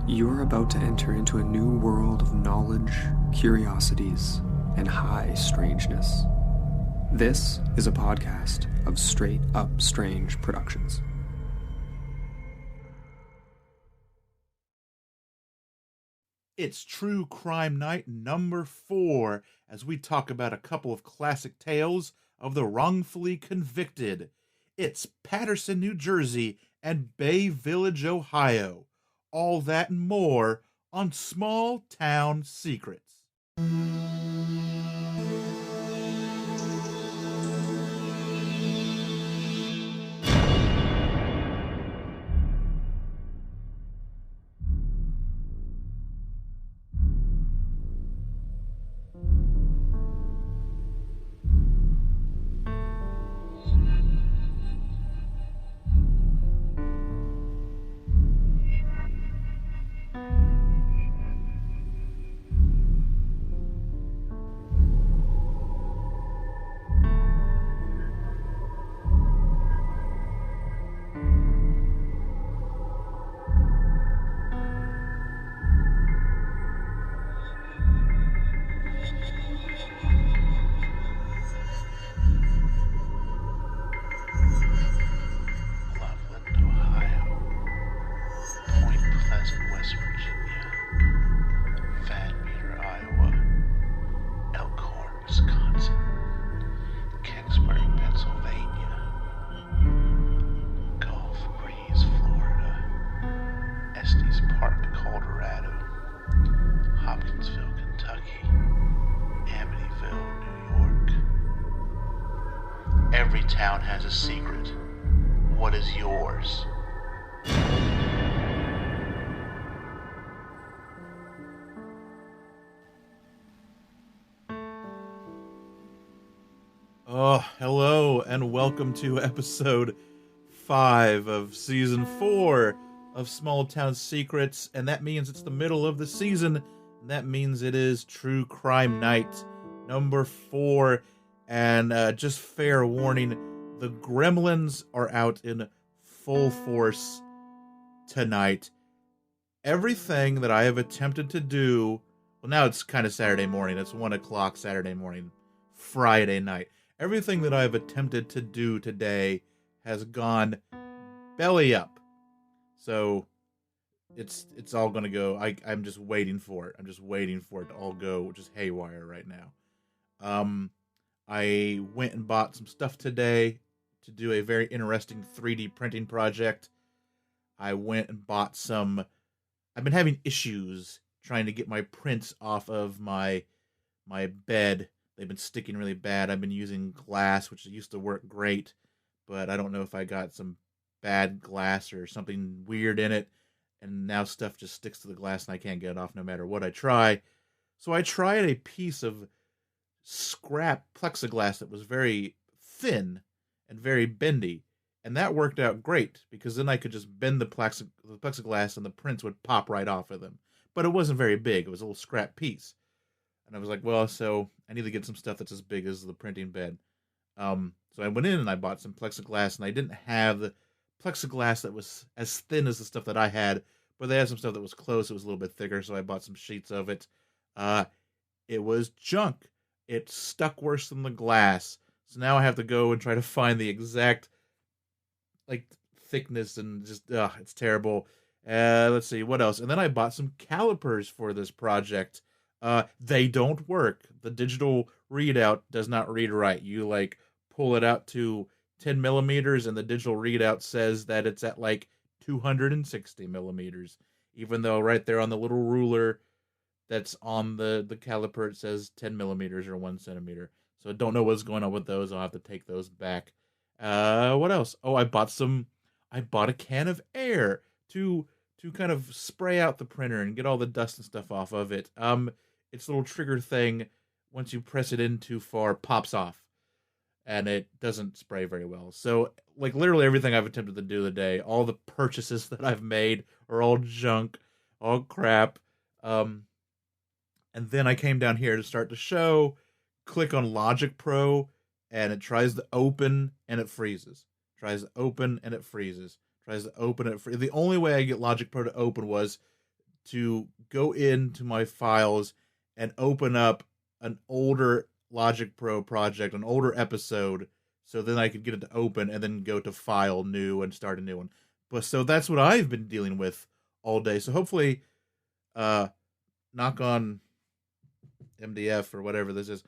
You're about to enter into a new world of knowledge, curiosities, and high strangeness. This is a podcast of Straight Up Strange Productions. It's True Crime Night number 4 as we talk about a couple of classic tales of the wrongfully convicted. It's Patterson, New Jersey and Bay Village, Ohio. All that and more on Small Town Secrets. Every town has a secret. What is yours? Oh, hello and welcome to episode 5 of season 4 of Small Town Secrets, and that means it's the middle of the season, and that means it is True Crime Night number 4. And just fair warning, the gremlins are out in full force tonight. Everything that I have attempted to do, well, now it's kind of Saturday morning. It's 1 o'clock Saturday morning, Friday night. Everything that I have attempted to do today has gone belly up. So it's all going to go. I'm just waiting for it. I'm just waiting for it to all go just haywire right now. I went and bought some stuff today to do a very interesting 3D printing project. I went and bought some... I've been having issues trying to get my prints off of my bed. They've been sticking really bad. I've been using glass, which used to work great, but I don't know if I got some bad glass or something weird in it, and now stuff just sticks to the glass and I can't get it off no matter what I try. So I tried a piece of scrap plexiglass that was very thin and very bendy, and that worked out great because then I could just bend the plexiglass and the prints would pop right off of them. But it wasn't very big. It was a little scrap piece, and I was like, well, so I need to get some stuff that's as big as the printing bed. So I went in and I bought some plexiglass, and I didn't have the plexiglass that was as thin as the stuff that I had, but they had some stuff that was close. It was a little bit thicker, so I bought some sheets of it. It was junk. It stuck worse than the glass. So now I have to go and try to find the exact, thickness and just, it's terrible. Let's see, what else? And then I bought some calipers for this project. They don't work. The digital readout does not read right. You, pull it out to 10 millimeters, and the digital readout says that it's at, 260 millimeters. Even though right there on the little ruler that's on the caliper, it says 10 millimeters or 1 centimeter. So I don't know what's going on with those. I'll have to take those back. What else? Oh, I bought a can of air to kind of spray out the printer and get all the dust and stuff off of it. Its little trigger thing, once you press it in too far, pops off. And it doesn't spray very well. So, literally everything I've attempted to do today, all the purchases that I've made are all junk, all crap. And then I came down here to start the show, click on Logic Pro, and it tries to open, and it freezes. Tries to open, and it freezes. Tries to open, and it freezes. The only way I get Logic Pro to open was to go into my files and open up an older Logic Pro project, an older episode, so then I could get it to open and then go to file new and start a new one. But so that's what I've been dealing with all day. So hopefully, knock on MDF or whatever this is,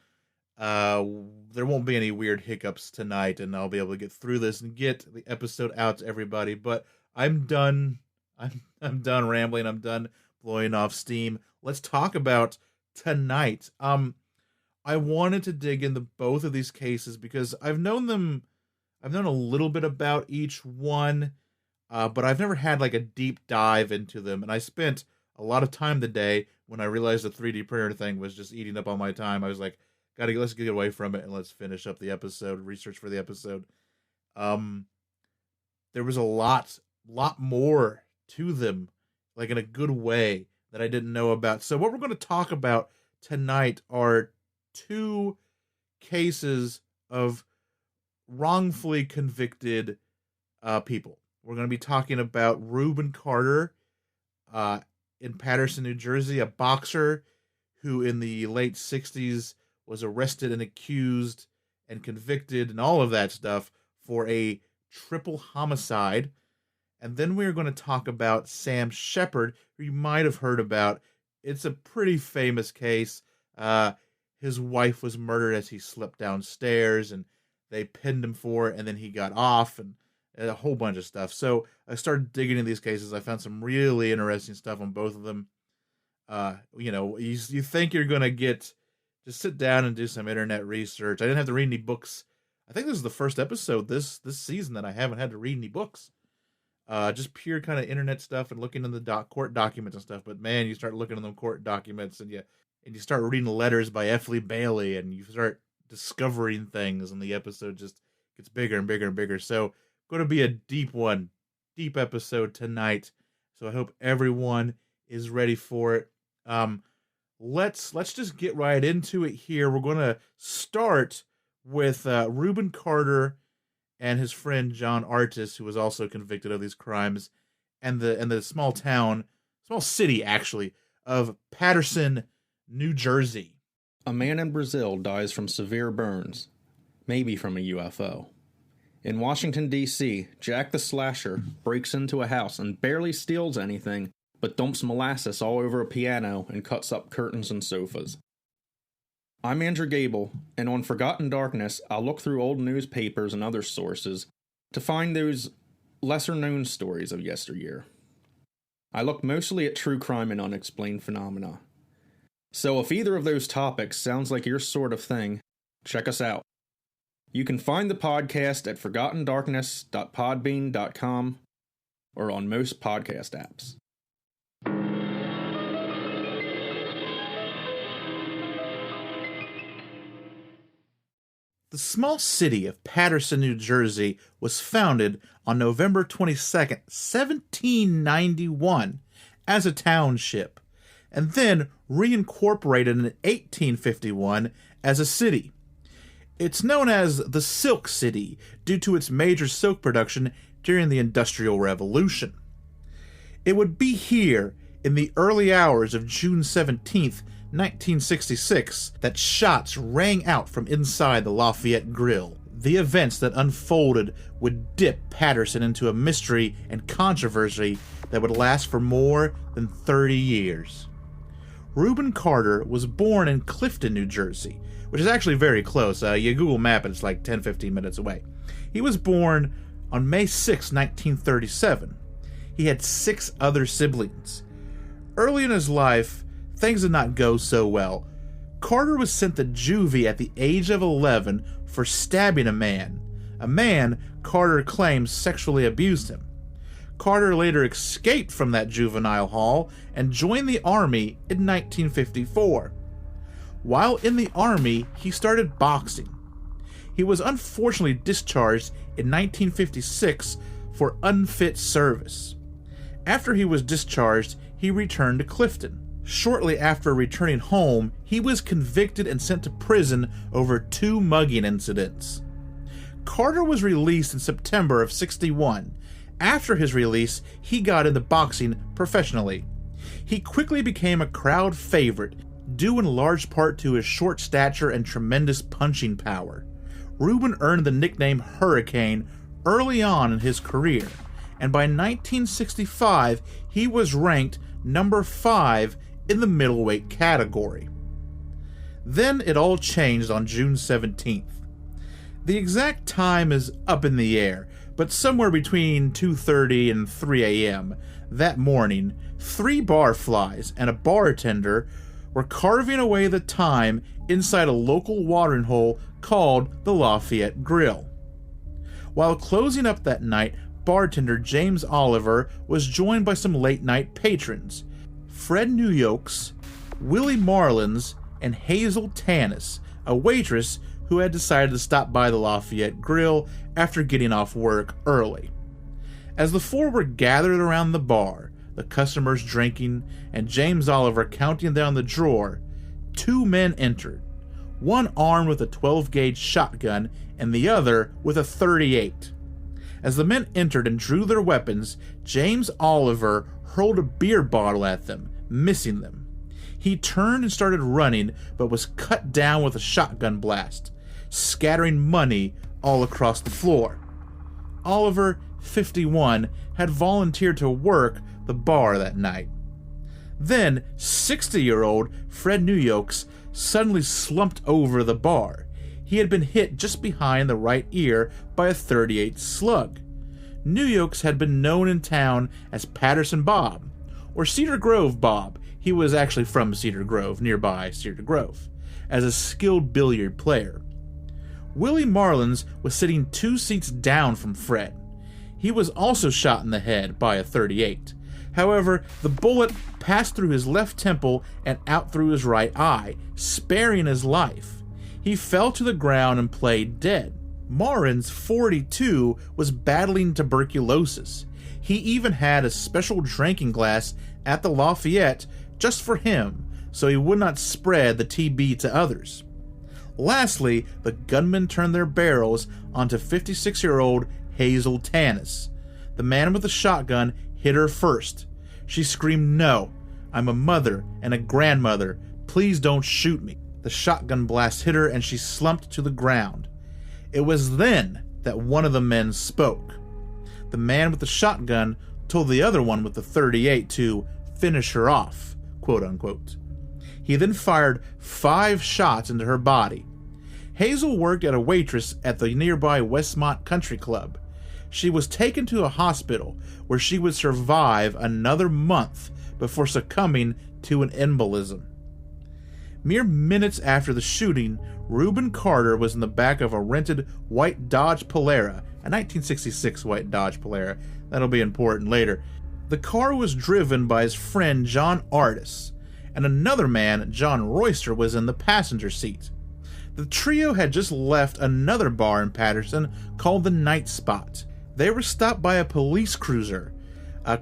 there won't be any weird hiccups tonight, and I'll be able to get through this and get the episode out to everybody. But I'm done. I'm done rambling. I'm done blowing off steam. Let's talk about tonight. I wanted to dig into both of these cases because I've known a little bit about each one, but I've never had like a deep dive into them. And I spent a lot of time today when I realized the 3D printer thing was just eating up all my time. I was like, let's get away from it and let's finish up the episode, research for the episode. There was a lot more to them, like in a good way, that I didn't know about. So what we're going to talk about tonight are two cases of wrongfully convicted people. We're going to be talking about Reuben Carter in Patterson, New Jersey, a boxer who in the late 60s was arrested and accused and convicted and all of that stuff for a triple homicide. And then we're going to talk about Sam Sheppard, who you might have heard about. It's a pretty famous case. His wife was murdered as he slipped downstairs, and they pinned him for it, and then he got off, and a whole bunch of stuff. So I started digging into these cases. I found some really interesting stuff on both of them. You think you're going to just sit down and do some internet research. I didn't have to read any books. I think this is the first episode this season that I haven't had to read any books. Just pure kind of internet stuff and looking in the court documents and stuff. But man, you start looking in them court documents and you start reading letters by F. Lee Bailey, and you start discovering things, and the episode just gets bigger and bigger and bigger. So going to be a deep episode tonight. So I hope everyone is ready for it. Let's just get right into it here. We're going to start with Reuben Carter and his friend John Artis, who was also convicted of these crimes, and the small city actually, of Patterson, New Jersey. A man in Brazil dies from severe burns, maybe from a UFO. In Washington, D.C., Jack the Slasher breaks into a house and barely steals anything, but dumps molasses all over a piano and cuts up curtains and sofas. I'm Andrew Gable, and on Forgotten Darkness, I'll look through old newspapers and other sources to find those lesser-known stories of yesteryear. I look mostly at true crime and unexplained phenomena. So if either of those topics sounds like your sort of thing, check us out. You can find the podcast at forgottendarkness.podbean.com or on most podcast apps. The small city of Patterson, New Jersey was founded on November 22nd, 1791 as a township, and then reincorporated in 1851 as a city. It's known as the Silk City due to its major silk production during the Industrial Revolution. It would be here in the early hours of June 17th, 1966, that shots rang out from inside the Lafayette Grill. The events that unfolded would dip Patterson into a mystery and controversy that would last for more than 30 years. Reuben Carter was born in Clifton, New Jersey, which is actually very close. You Google map it, it's like 10-15 minutes away. He was born on May 6, 1937. He had 6 other siblings. Early in his life, things did not go so well. Carter was sent to juvie at the age of 11 for stabbing a man. A man Carter claims sexually abused him. Carter later escaped from that juvenile hall and joined the Army in 1954. While in the Army, he started boxing. He was unfortunately discharged in 1956 for unfit service. After he was discharged, he returned to Clifton. Shortly after returning home, he was convicted and sent to prison over 2 mugging incidents. Carter was released in September of '61. After his release, he got into boxing professionally. He quickly became a crowd favorite, due in large part to his short stature and tremendous punching power. Rubin earned the nickname Hurricane early on in his career, and by 1965 he was ranked number 5 in the middleweight category. Then it all changed on June 17th. The exact time is up in the air, but somewhere between 2:30 and 3 a.m. that morning, 3 barflies and a bartender were carving away the time inside a local watering hole called the Lafayette Grill. While closing up that night, bartender James Oliver was joined by some late-night patrons, Fred New Yokes, Willie Marlins, and Hazel Tanis, a waitress who had decided to stop by the Lafayette Grill after getting off work early. As the 4 were gathered around the bar, the customers drinking, and James Oliver counting down the drawer, 2 men entered, one armed with a 12-gauge shotgun and the other with a .38. As the men entered and drew their weapons, James Oliver hurled a beer bottle at them, missing them. He turned and started running, but was cut down with a shotgun blast, scattering money all across the floor. Oliver, 51, had volunteered to work the bar that night. Then, 60-year-old Fred New Yokes suddenly slumped over the bar. He had been hit just behind the right ear by a .38 slug. New Yokes had been known in town as Patterson Bob, or Cedar Grove Bob. He was actually from Cedar Grove, nearby Cedar Grove, as a skilled billiard player. Willie Marlins was sitting 2 seats down from Fred. He was also shot in the head by a .38. However, the bullet passed through his left temple and out through his right eye, sparing his life. He fell to the ground and played dead. Marlins, 42, was battling tuberculosis. He even had a special drinking glass at the Lafayette just for him, so he would not spread the TB to others. Lastly, the gunmen turned their barrels onto 56-year-old Hazel Tanis. The man with the shotgun hit her first. She screamed, "No, I'm a mother and a grandmother. Please don't shoot me." The shotgun blast hit her and she slumped to the ground. It was then that one of the men spoke. The man with the shotgun told the other one with the .38 to finish her off, quote unquote. He then fired 5 shots into her body. Hazel worked as a waitress at the nearby Westmont Country Club. She was taken to a hospital where she would survive another month before succumbing to an embolism. Mere minutes after the shooting, Reuben Carter was in the back of a rented white Dodge Polara, a 1966 white Dodge Polara. That'll be important later. The car was driven by his friend John Artis, and another man, John Royster, was in the passenger seat. The trio had just left another bar in Patterson called the Night Spot. They were stopped by a police cruiser.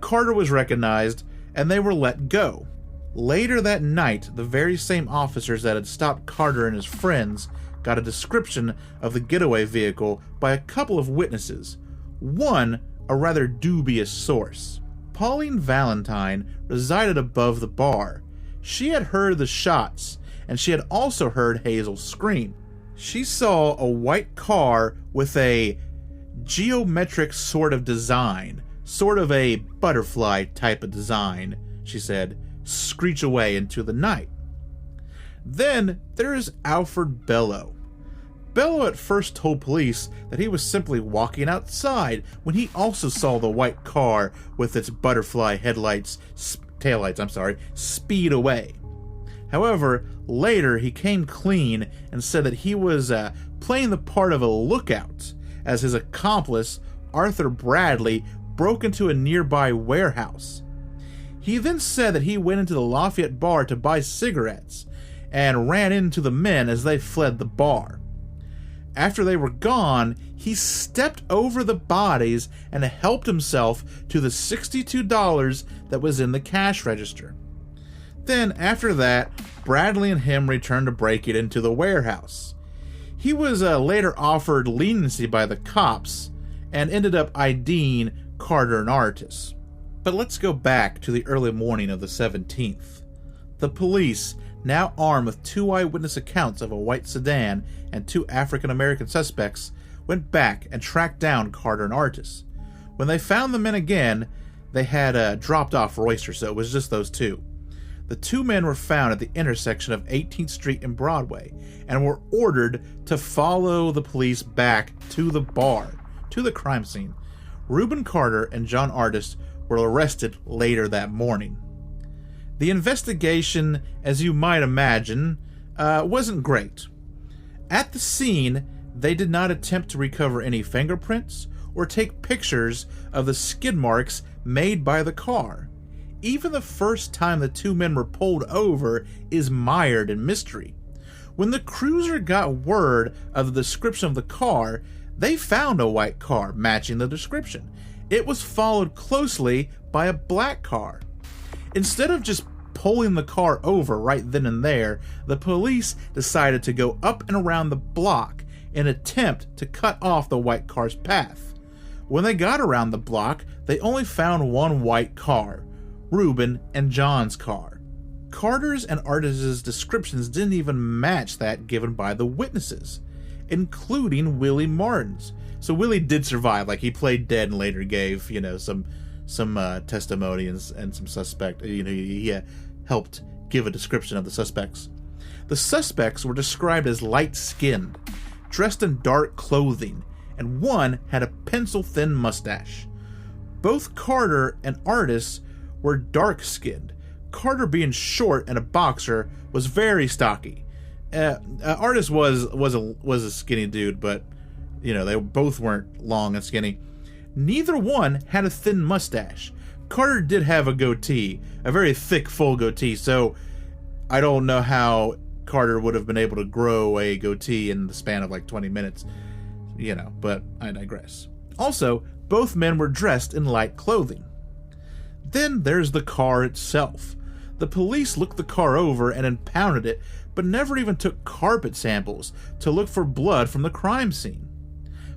Carter was recognized, and they were let go. Later that night, the very same officers that had stopped Carter and his friends got a description of the getaway vehicle by a couple of witnesses, one a rather dubious source. Pauline Valentine resided above the bar. She had heard the shots, and she had also heard Hazel scream. She saw a white car with a geometric sort of design, sort of a butterfly type of design, she said, screech away into the night. Then there is Alfred Bello. Bello at first told police that he was simply walking outside when he also saw the white car with its butterfly taillights, speed away. However, later he came clean and said that he was playing the part of a lookout as his accomplice, Arthur Bradley, broke into a nearby warehouse. He then said that he went into the Lafayette bar to buy cigarettes and ran into the men as they fled the bar. After they were gone, he stepped over the bodies and helped himself to the $62 that was in the cash register. Then, after that, Bradley and him returned to break it into the warehouse. He was later offered leniency by the cops and ended up IDing Carter and Artis. But let's go back to the early morning of the 17th. The police, now armed with 2 eyewitness accounts of a white sedan and 2 African-American suspects, went back and tracked down Carter and Artis. When they found the men again, they had dropped off Royster, so it was just those 2. The 2 men were found at the intersection of 18th Street and Broadway and were ordered to follow the police back to the bar, to the crime scene. Reuben Carter and John Artis were arrested later that morning. The investigation, as you might imagine, wasn't great. At the scene, they did not attempt to recover any fingerprints or take pictures of the skid marks made by the car. Even the first time the 2 men were pulled over is mired in mystery. When the cruiser got word of the description of the car, they found a white car matching the description. It was followed closely by a black car. Instead of just pulling the car over right then and there, the police decided to go up and around the block in an attempt to cut off the white car's path. When they got around the block, they only found 1 white car, Reuben and John's car. Carter's and Artis's descriptions didn't even match that given by the witnesses, including Willie Martin's. So Willie did survive, like he played dead and later gave, some testimony and some suspect, he helped give a description of the suspects. The suspects were described as light-skinned, dressed in dark clothing, and one had a pencil-thin mustache. Both Carter and Artis were dark-skinned. Carter, being short and a boxer, was very stocky. Artis was a skinny dude, but they both weren't long and skinny. Neither one had a thin mustache. Carter did have a goatee, a very thick, full goatee, so I don't know how Carter would have been able to grow a goatee in the span of like 20 minutes, but I digress. Also, both men were dressed in light clothing. Then there's the car itself. The police looked the car over and impounded it, but never even took carpet samples to look for blood from the crime scene.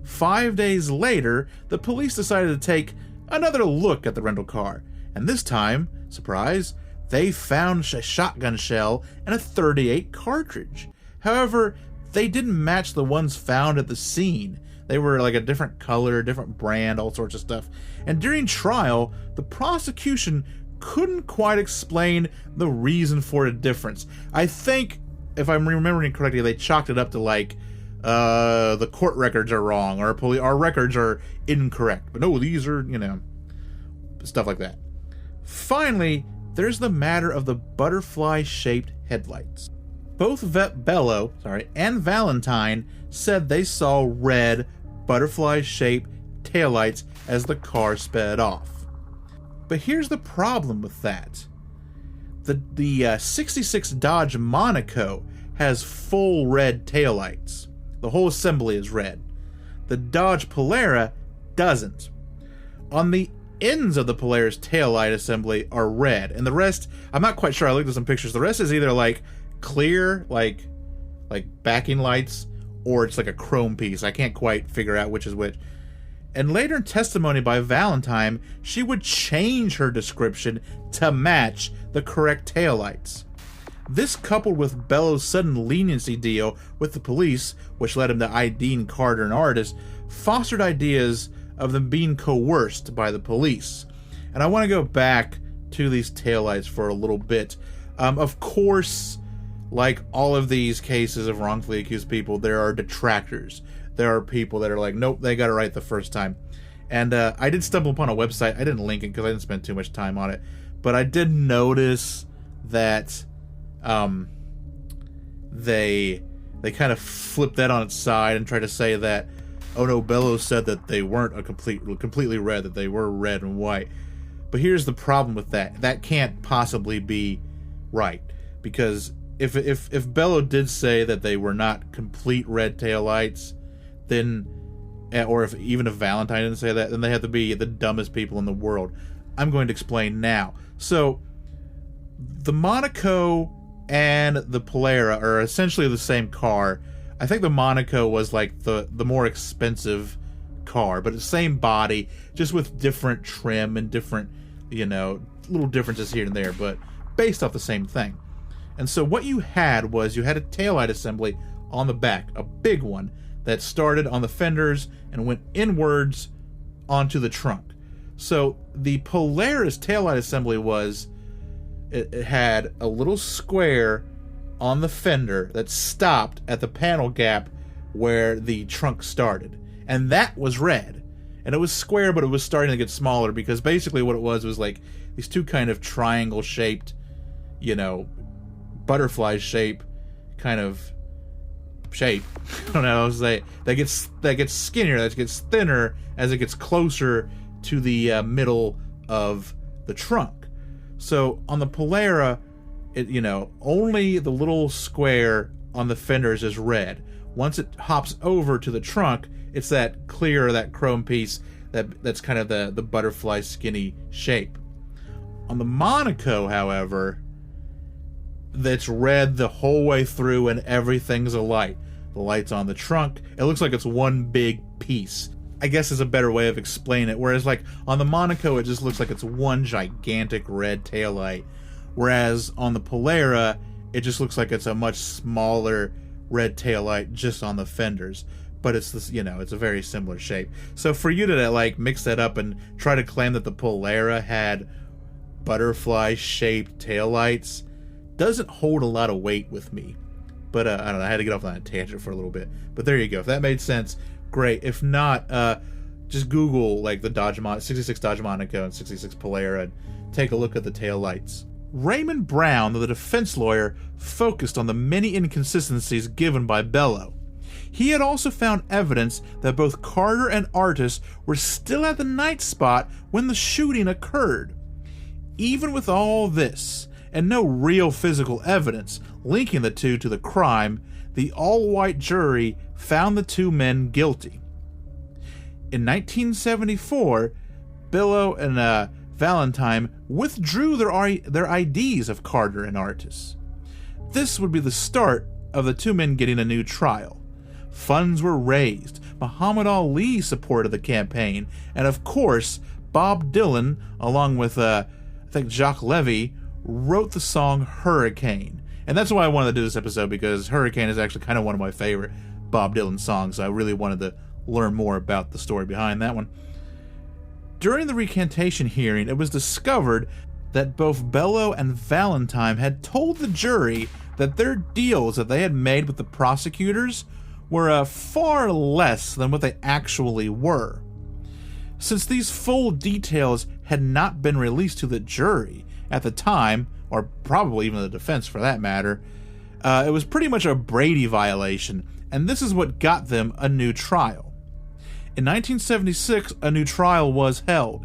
5 days later, the police decided to take another look at the rental car, and this time, surprise, they found a shotgun shell and a .38 cartridge. However, they didn't match the ones found at the scene. They were like a different color, different brand, all sorts of stuff. And during trial, the prosecution couldn't quite explain the reason for the difference. I think, if I'm remembering correctly, they chalked it up to like, the court records are wrong, or our records are incorrect. But no, these are, stuff like that. Finally, there's the matter of the butterfly-shaped headlights. Both Bello and Valentine said they saw red butterfly-shaped taillights as the car sped off. But here's the problem with that. The 66 Dodge Monaco has full red taillights. The whole assembly is red. The Dodge Polara doesn't. On the ends of the Polara's taillight assembly are red, and the rest, I'm not quite sure, I looked at some pictures, the rest is either like clear, like backing lights, or it's like a chrome piece. I can't quite figure out which is which. And later in testimony by Valentine, she would change her description to match the correct taillights. This, coupled with Bello's sudden leniency deal with the police, which led him to IDing Carter and Artis, fostered ideas of them being coerced by the police. And I want to go back to these taillights for a little bit. Of course, like all of these cases of wrongfully accused people, there are detractors. There are people that are like, nope, they got it right the first time. And I did stumble upon a website. I didn't link it because I didn't spend too much time on it. But I did notice that they kind of flipped that on its side and tried to say that, oh no, Bello said that they weren't completely red, that they were red and white. But here's the problem with that. That can't possibly be right. Because if Bello did say that they were not complete red taillights, then, or even if Valentine didn't say that, then they have to be the dumbest people in the world. I'm going to explain now. So, the Monaco and the Polara are essentially the same car. I think the Monaco was like the more expensive car, but the same body, just with different trim and different little differences here and there, but based off the same thing. And so what you had a taillight assembly on the back, a big one that started on the fenders and went inwards onto the trunk. So the Polaris taillight assembly it had a little square on the fender that stopped at the panel gap where the trunk started. And that was red. And it was square, but it was starting to get smaller, because basically what it was like these two kind of triangle shaped, butterfly shape kind of shape. I don't know, that gets skinnier, that gets thinner as it gets closer to the middle of the trunk. So on the Polara, only the little square on the fenders is red. Once it hops over to the trunk, it's that clear, that chrome piece that's kind of the butterfly skinny shape. On the Monaco, however, that's red the whole way through and everything's a light. The light's on the trunk. It looks like it's one big piece, I guess is a better way of explaining it. Whereas like on the Monaco, it just looks like it's one gigantic red taillight. Whereas on the Polara, it just looks like it's a much smaller red taillight just on the fenders. But it's this, it's a very similar shape. So for you to mix that up and try to claim that the Polara had butterfly-shaped taillights doesn't hold a lot of weight with me. But I don't know, I had to get off on that tangent for a little bit. But there you go. If that made sense, great. If not, just Google the 66 Dodge Monaco and 66 Polara and take a look at the taillights. Raymond Brown, the defense lawyer, focused on the many inconsistencies given by Bello. He had also found evidence that both Carter and Artis were still at the night spot when the shooting occurred. Even with all this, and no real physical evidence linking the two to the crime, the all-white jury found the two men guilty. In 1974, Bello and Valentine withdrew their IDs of Carter and Artis. This would be the start of the two men getting a new trial. Funds were raised, Muhammad Ali supported the campaign, and of course, Bob Dylan, along with Jacques Levy, wrote the song Hurricane. And that's why I wanted to do this episode, because Hurricane is actually kind of one of my favorite Bob Dylan songs. So I really wanted to learn more about the story behind that one. During the recantation hearing, it was discovered that both Bello and Valentine had told the jury that their deals that they had made with the prosecutors were far less than what they actually were. Since these full details had not been released to the jury at the time, or probably even the defense for that matter, it was pretty much a Brady violation, and this is what got them a new trial. In 1976, a new trial was held.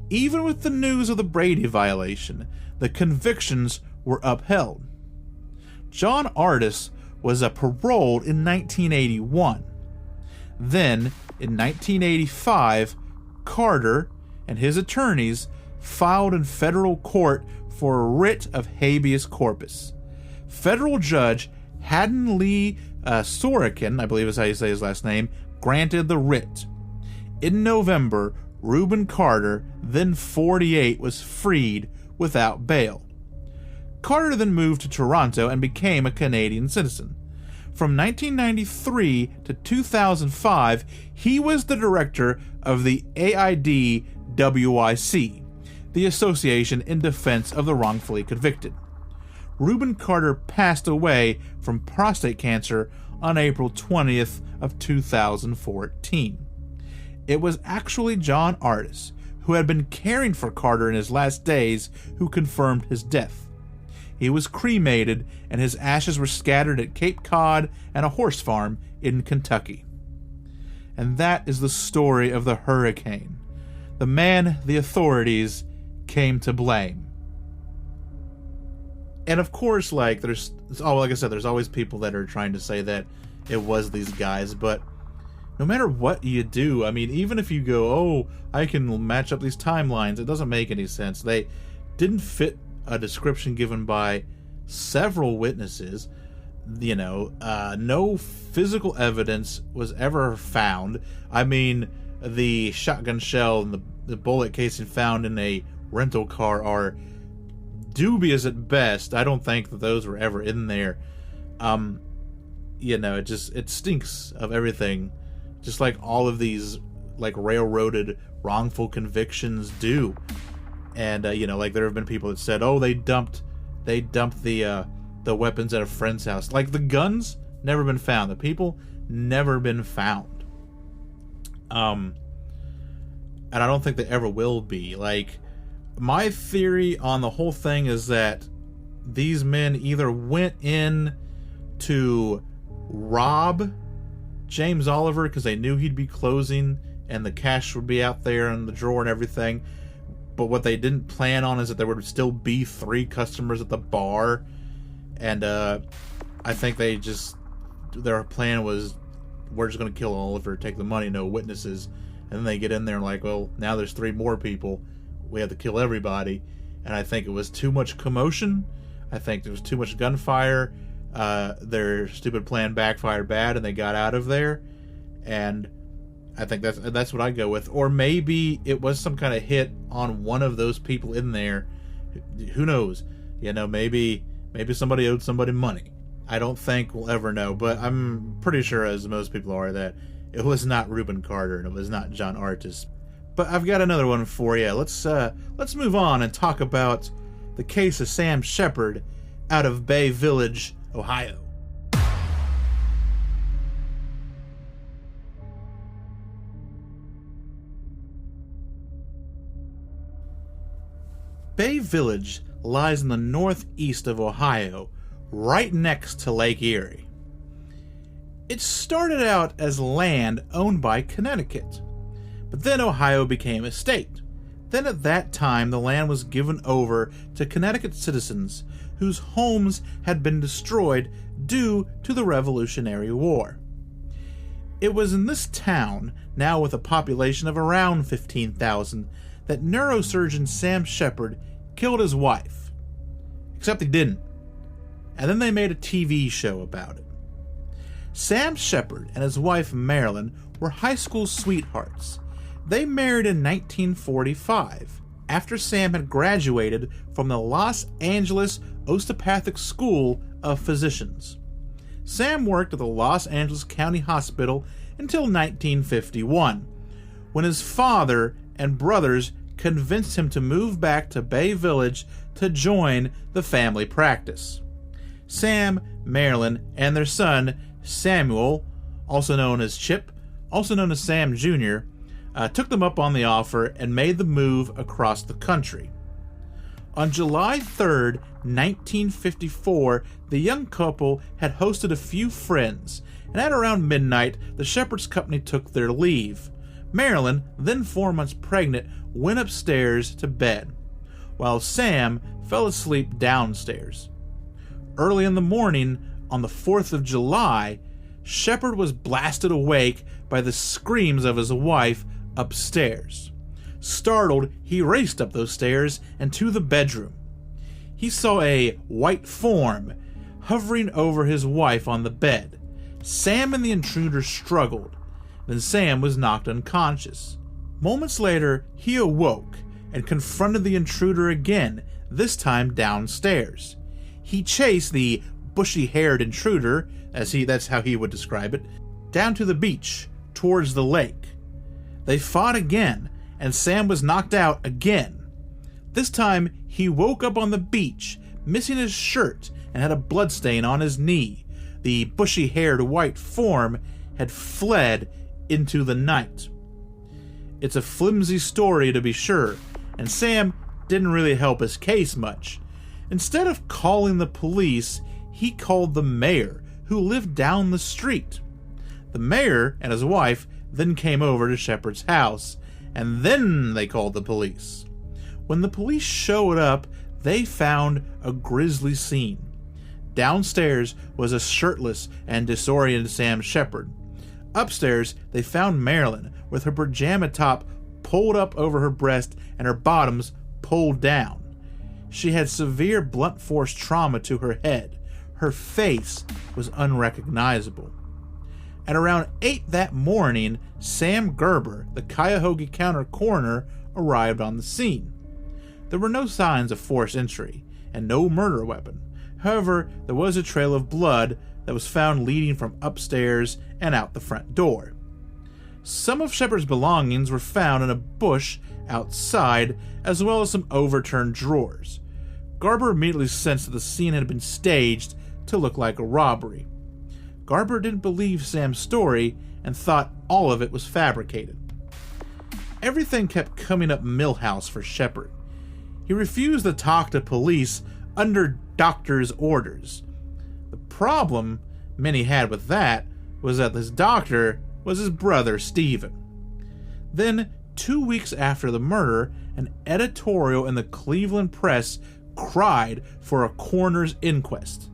Even with the news of the Brady violation, the convictions were upheld. John Artis was paroled in 1981. Then, in 1985, Carter and his attorneys filed in federal court for a writ of habeas corpus. Federal judge Haddon Lee Sorokin, I believe is how you say his last name, granted the writ. In November, Reuben Carter, then 48, was freed without bail. Carter then moved to Toronto and became a Canadian citizen. From 1993 to 2005, he was the director of the AIDWIC, the Association in Defense of the Wrongfully Convicted. Reuben Carter passed away from prostate cancer on April 20th of 2014. It was actually John Artis, who had been caring for Carter in his last days, who confirmed his death. He was cremated, and his ashes were scattered at Cape Cod and a horse farm in Kentucky. And that is the story of the Hurricane, the man the authorities came to blame. And of course, like I said, there's always people that are trying to say that it was these guys, but no matter what you do, I mean, even if you go, oh, I can match up these timelines, it doesn't make any sense. They didn't fit a description given by several witnesses. No physical evidence was ever found. I mean, the shotgun shell and the bullet casing found in a rental car are dubious at best. I don't think that those were ever in there. It stinks of everything, just like all of these like railroaded wrongful convictions do. And like there have been people that said, oh, they dumped the weapons at a friend's house. Like the guns never been found, the people never been found. And I don't think they ever will be. Like, my theory on the whole thing is that these men either went in to rob James Oliver because they knew he'd be closing and the cash would be out there in the drawer and everything, but what they didn't plan on is that there would still be 3 customers at the bar, and I think their plan was, we're just going to kill Oliver, take the money, no witnesses. And then they get in there and like, well, now there's 3 more people. We have to kill everybody. And I think it was too much commotion. I think there was too much gunfire. Their stupid plan backfired bad and they got out of there. And I think that's what I go with. Or maybe it was some kind of hit on one of those people in there. Who knows? Maybe somebody owed somebody money. I don't think we'll ever know, but I'm pretty sure, as most people are, that it was not Reuben Carter and it was not John Artis. But I've got another one for you. Let's move on and talk about the case of Sam Sheppard out of Bay Village, Ohio. Bay Village lies in the northeast of Ohio, right next to Lake Erie. It started out as land owned by Connecticut, but then Ohio became a state. Then at that time, the land was given over to Connecticut citizens whose homes had been destroyed due to the Revolutionary War. It was in this town, now with a population of around 15,000, that neurosurgeon Sam Sheppard killed his wife. Except he didn't. And then they made a TV show about it. Sam Sheppard and his wife Marilyn were high school sweethearts. They married in 1945, after Sam had graduated from the Los Angeles Osteopathic School of Physicians. Sam worked at the Los Angeles County Hospital until 1951, when his father and brothers convinced him to move back to Bay Village to join the family practice. Sam, Marilyn, and their son, Samuel, also known as Chip, also known as Sam Jr., took them up on the offer and made the move across the country. On July 3rd, 1954, the young couple had hosted a few friends, and at around midnight, the Sheppard's company took their leave. Marilyn, then 4 months pregnant, went upstairs to bed, while Sam fell asleep downstairs. Early in the morning, on the 4th of July, Sheppard was blasted awake by the screams of his wife upstairs. Startled, he raced up those stairs and to the bedroom. He saw a white form hovering over his wife on the bed. Sam and the intruder struggled. Then Sam was knocked unconscious. Moments later, he awoke and confronted the intruder again, this time downstairs. He chased the bushy-haired intruder, that's how he would describe it, down to the beach, towards the lake. They fought again, and Sam was knocked out again. This time, he woke up on the beach, missing his shirt, and had a bloodstain on his knee. The bushy-haired white form had fled into the night. It's a flimsy story, to be sure, and Sam didn't really help his case much. Instead of calling the police, he called the mayor, who lived down the street. The mayor and his wife then came over to Sheppard's house, and then they called the police. When the police showed up, they found a grisly scene. Downstairs was a shirtless and disoriented Sam Sheppard. Upstairs, they found Marilyn with her pajama top pulled up over her breast and her bottoms pulled down. She had severe blunt force trauma to her head. Her face was unrecognizable. At around 8 that morning, Sam Gerber, the Cuyahoga County coroner, arrived on the scene. There were no signs of forced entry, and no murder weapon. However, there was a trail of blood that was found leading from upstairs and out the front door. Some of Sheppard's belongings were found in a bush outside, as well as some overturned drawers. Garber immediately sensed that the scene had been staged to look like a robbery. Garber didn't believe Sam's story and thought all of it was fabricated. Everything kept coming up Milhouse for Sheppard. He refused to talk to police under doctor's orders. The problem many had with that was that his doctor was his brother Stephen. Then, 2 weeks after the murder, an editorial in the Cleveland Press cried for a coroner's inquest.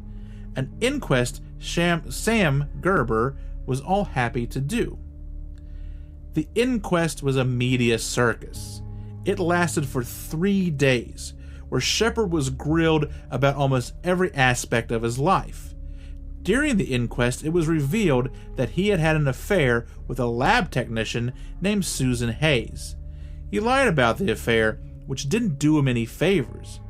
An inquest Sam Gerber was all happy to do. The inquest was a media circus. It lasted for 3 days, where Sheppard was grilled about almost every aspect of his life. During the inquest, it was revealed that he had had an affair with a lab technician named Susan Hayes. He lied about the affair, which didn't do him any favors.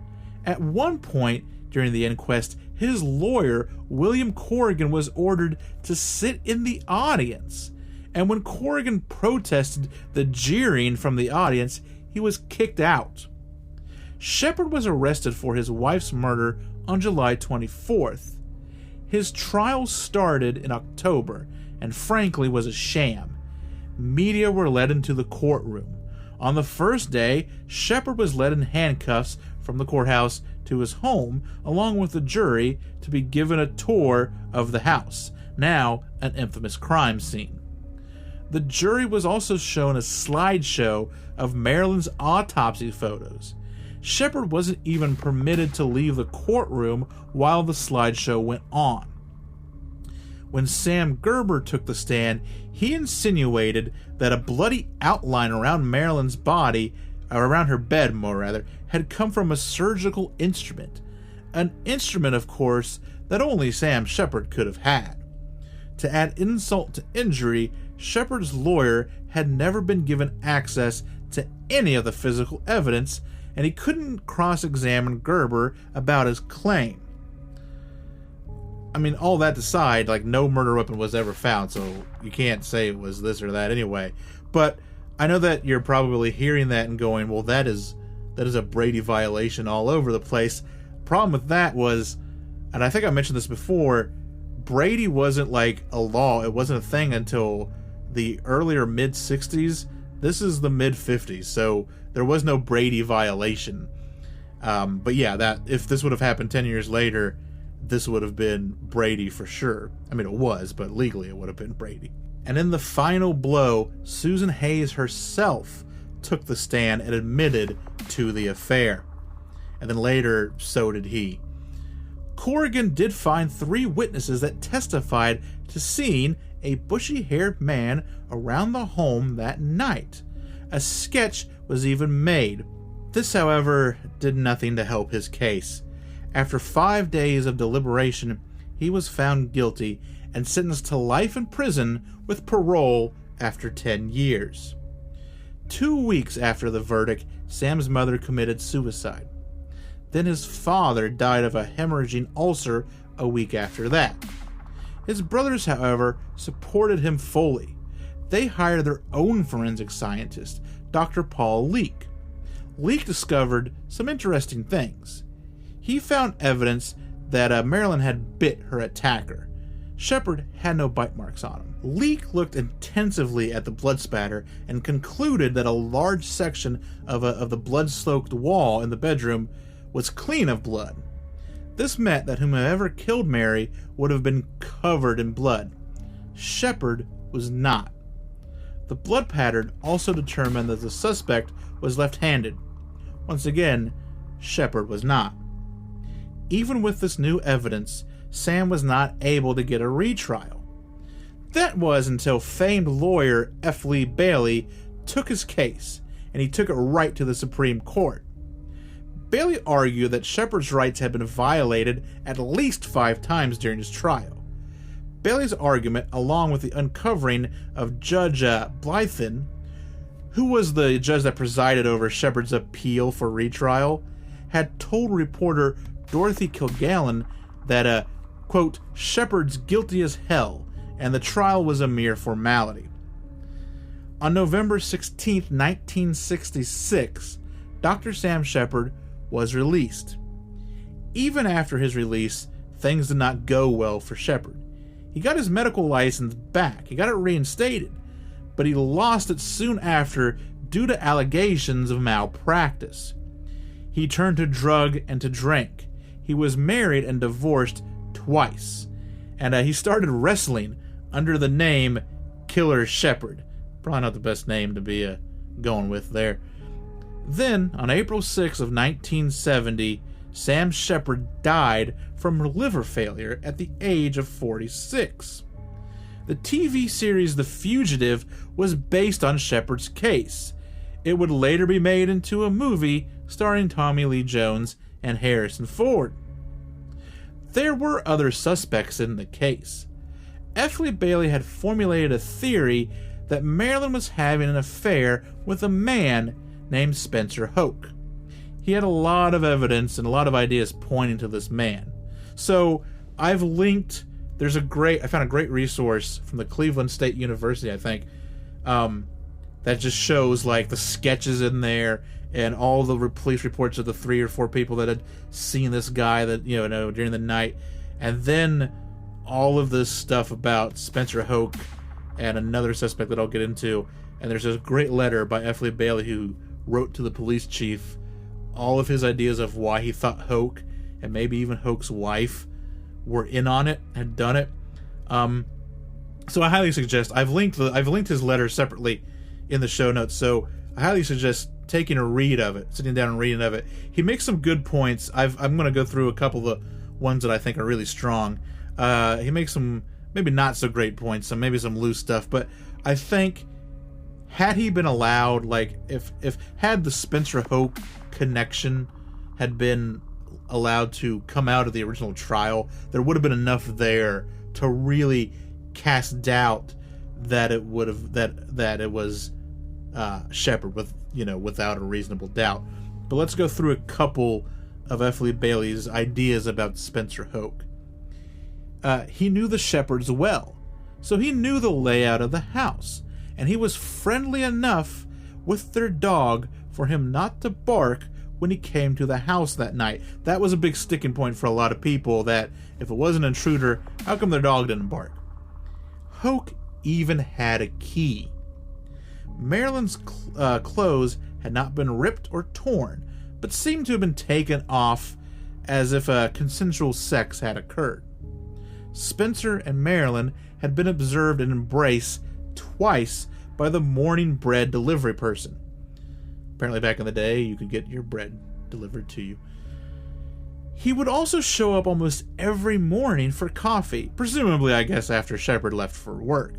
At one point during the inquest, his lawyer, William Corrigan, was ordered to sit in the audience. And when Corrigan protested the jeering from the audience, he was kicked out. Sheppard was arrested for his wife's murder on July 24th. His trial started in October and frankly was a sham. Media were led into the courtroom. On the first day, Sheppard was led in handcuffs from the courthouse to his home, along with the jury, to be given a tour of the house, now an infamous crime scene. The jury was also shown a slideshow of Marilyn's autopsy photos. Sheppard wasn't even permitted to leave the courtroom while the slideshow went on. When Sam Gerber took the stand, he insinuated that a bloody outline around Marilyn's body, or around her bed more rather, had come from a surgical instrument. An instrument, of course, that only Sam Sheppard could have had. To add insult to injury, Sheppard's lawyer had never been given access to any of the physical evidence, and he couldn't cross-examine Gerber about his claim. I mean, all that aside, no murder weapon was ever found, so you can't say it was this or that anyway. But I know that you're probably hearing that and going, well, that is a Brady violation all over the place. Problem with that was, and I think I mentioned this before, Brady wasn't a law. It wasn't a thing until the earlier mid-60s. This is the mid-50s, so there was no Brady violation. But yeah, that if this would have happened 10 years later, this would have been Brady for sure. I mean, it was, but legally it would have been Brady. And in the final blow, Susan Hayes herself took the stand and admitted to the affair. And then later, so did he. Corrigan did find 3 witnesses that testified to seeing a bushy-haired man around the home that night. A sketch was even made. This, however, did nothing to help his case. After 5 days of deliberation, he was found guilty and sentenced to life in prison with parole after 10 years. 2 weeks after the verdict, Sam's mother committed suicide. Then his father died of a hemorrhaging ulcer a week after that. His brothers, however, supported him fully. They hired their own forensic scientist, Dr. Paul Leake. Leake discovered some interesting things. He found evidence that Marilyn had bit her attacker. Sheppard had no bite marks on him. Leake looked intensively at the blood spatter and concluded that a large section of the blood-soaked wall in the bedroom was clean of blood. This meant that whomever killed Mary would have been covered in blood. Sheppard was not. The blood pattern also determined that the suspect was left-handed. Once again, Sheppard was not. Even with this new evidence, Sam was not able to get a retrial. That was until famed lawyer F. Lee Bailey took his case, and he took it right to the Supreme Court. Bailey argued that Sheppard's rights had been violated at least 5 times during his trial. Bailey's argument, along with the uncovering of Judge Blythen, who was the judge that presided over Sheppard's appeal for retrial, had told reporter Dorothy Kilgallen that, quote, Sheppard's guilty as hell, and the trial was a mere formality. On November 16, 1966, Dr. Sam Sheppard was released. Even after his release, things did not go well for Sheppard. He got his medical license back. He got it reinstated, but he lost it soon after due to allegations of malpractice. He turned to drug and to drink. He was married and divorced twice, and he started wrestling under the name Killer Sheppard. Probably not the best name to be going with there. Then, on April 6 of 1970, Sam Sheppard died from liver failure at the age of 46. The TV series The Fugitive was based on Sheppard's case. It would later be made into a movie starring Tommy Lee Jones and Harrison Ford. There were other suspects in the case. F. Lee Bailey had formulated a theory that Marilyn was having an affair with a man named Spencer Hoke. He had a lot of evidence and a lot of ideas pointing to this man. So I've linked, I found a great resource from the Cleveland State University, I think, that just shows like the sketches in there and all the police reports of the 3 or 4 people that had seen this guy that, during the night. And then all of this stuff about Spencer Hoke and another suspect that I'll get into. And there's a great letter by F. Lee Bailey who wrote to the police chief all of his ideas of why he thought Hoke and maybe even Hoke's wife were in on it, had done it. So I highly suggest, I've linked his letter separately in the show notes, so I highly suggest taking a read of it, sitting down and reading of it. He makes some good points. I'm going to go through a couple of the ones that I think are really strong. He makes some maybe not so great points, maybe some loose stuff, but I think had he been allowed, like if had the Spencer Hoke connection had been allowed to come out of the original trial, there would have been enough there to really cast doubt that it would have that it was Sheppard without a reasonable doubt. But let's go through a couple of F. Lee Bailey's ideas about Spencer Hoke. He knew the Sheppards well, so he knew the layout of the house, and he was friendly enough with their dog for him not to bark when he came to the house that night. That was a big sticking point for a lot of people, that if it was an intruder, how come their dog didn't bark? Hoke even had a key. Marilyn's clothes had not been ripped or torn, but seemed to have been taken off as if a consensual sex had occurred. Spencer and Marilyn had been observed and embraced twice by the morning bread delivery person. Apparently back in the day, you could get your bread delivered to you. He would also show up almost every morning for coffee, presumably, I guess, after Sheppard left for work.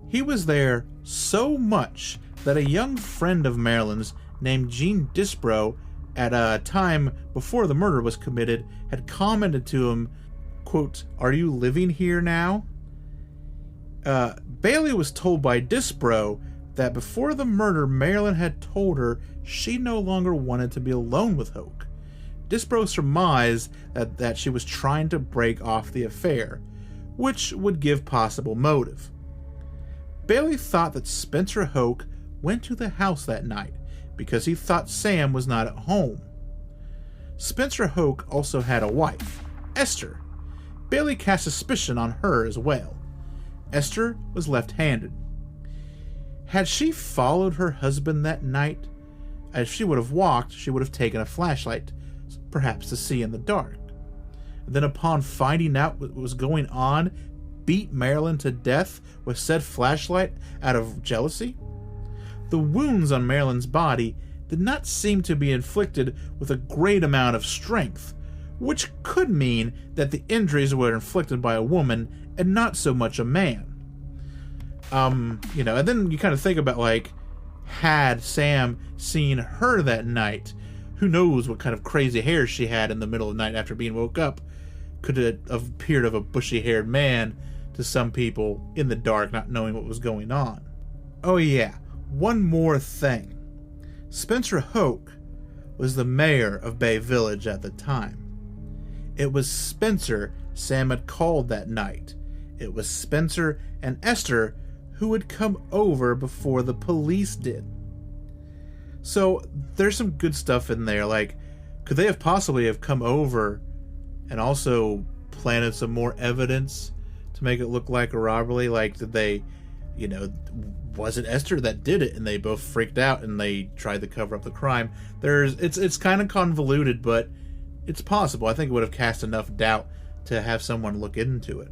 He was there so much that a young friend of Marilyn's named Jean Disbrow, at a time before the murder was committed, had commented to him, quote, "Are you living here now?" Bailey was told by Disbrow that before the murder, Marilyn had told her she no longer wanted to be alone with Hoke. Disbrow surmised that she was trying to break off the affair, which would give possible motive. Bailey thought that Spencer Hoke went to the house that night because he thought Sam was not at home. Spencer Hoke also had a wife, Esther. Bailey cast suspicion on her as well. Esther was left-handed. Had she followed her husband that night, as she would have walked, she would have taken a flashlight, perhaps to see in the dark. Then upon finding out what was going on, beat Marilyn to death with said flashlight out of jealousy? The wounds on Marilyn's body did not seem to be inflicted with a great amount of strength, which could mean that the injuries were inflicted by a woman and not so much a man. And then you kind of think about, like, had Sam seen her that night, who knows what kind of crazy hair she had in the middle of the night after being woke up. Could it have appeared of a bushy-haired man to some people in the dark, not knowing what was going on? Oh yeah, one more thing. Spencer Hoke was the mayor of Bay Village at the time. It was Spencer Sam had called that night. It was Spencer and Esther who would come over before the police did. So there's some good stuff in there. Like, could they have possibly have come over and also planted some more evidence to make it look like a robbery? Like, did they, was it Esther that did it and they both freaked out and they tried to cover up the crime? It's kind of convoluted, but it's possible. I think it would have cast enough doubt to have someone look into it.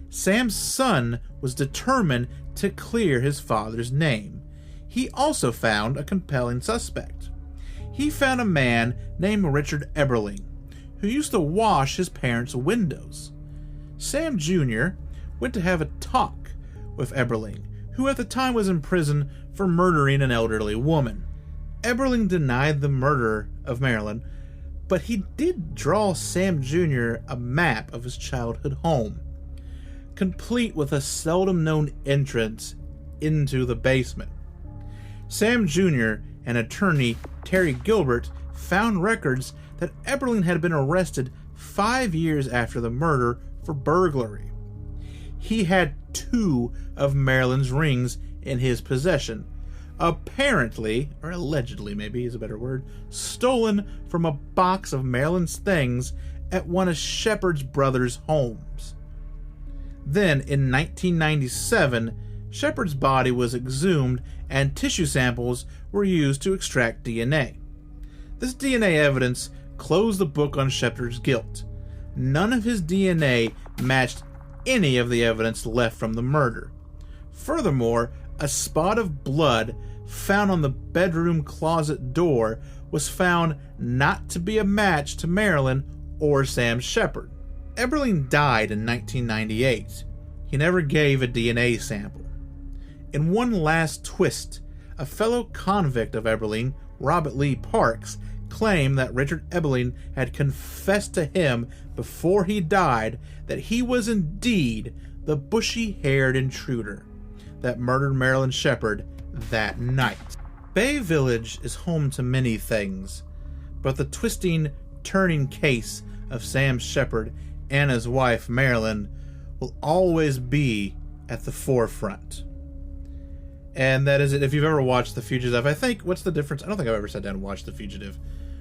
Sam's son was determined to clear his father's name. He also found a compelling suspect. He found a man named Richard Eberling, who used to wash his parents' windows. Sam Jr. went to have a talk with Eberling, who at the time was in prison for murdering an elderly woman. Eberling denied the murder of Marilyn, but he did draw Sam Jr. a map of his childhood home, complete with a seldom-known entrance into the basement. Sam Jr. and attorney Terry Gilbert found records that Eberling had been arrested 5 years after the murder for burglary. He had 2 of Marilyn's rings in his possession, apparently, or allegedly maybe is a better word, stolen from a box of Marilyn's things at one of Sheppard's brothers' homes. Then, in 1997, Sheppard's body was exhumed and tissue samples were used to extract DNA. This DNA evidence closed the book on Sheppard's guilt. None of his DNA matched any of the evidence left from the murder. Furthermore, a spot of blood found on the bedroom closet door was found not to be a match to Marilyn or Sam Sheppard. Eberling died in 1998. He never gave a DNA sample. In one last twist, a fellow convict of Eberling, Robert Lee Parks, claimed that Richard Eberling had confessed to him before he died that he was indeed the bushy-haired intruder that murdered Marilyn Sheppard that night. Bay Village is home to many things, but the twisting, turning case of Sam Sheppard and his wife Marilyn will always be at the forefront. And that is it. If you've ever watched The Fugitive, I think, what's the difference? I don't think I've ever sat down and watched The Fugitive.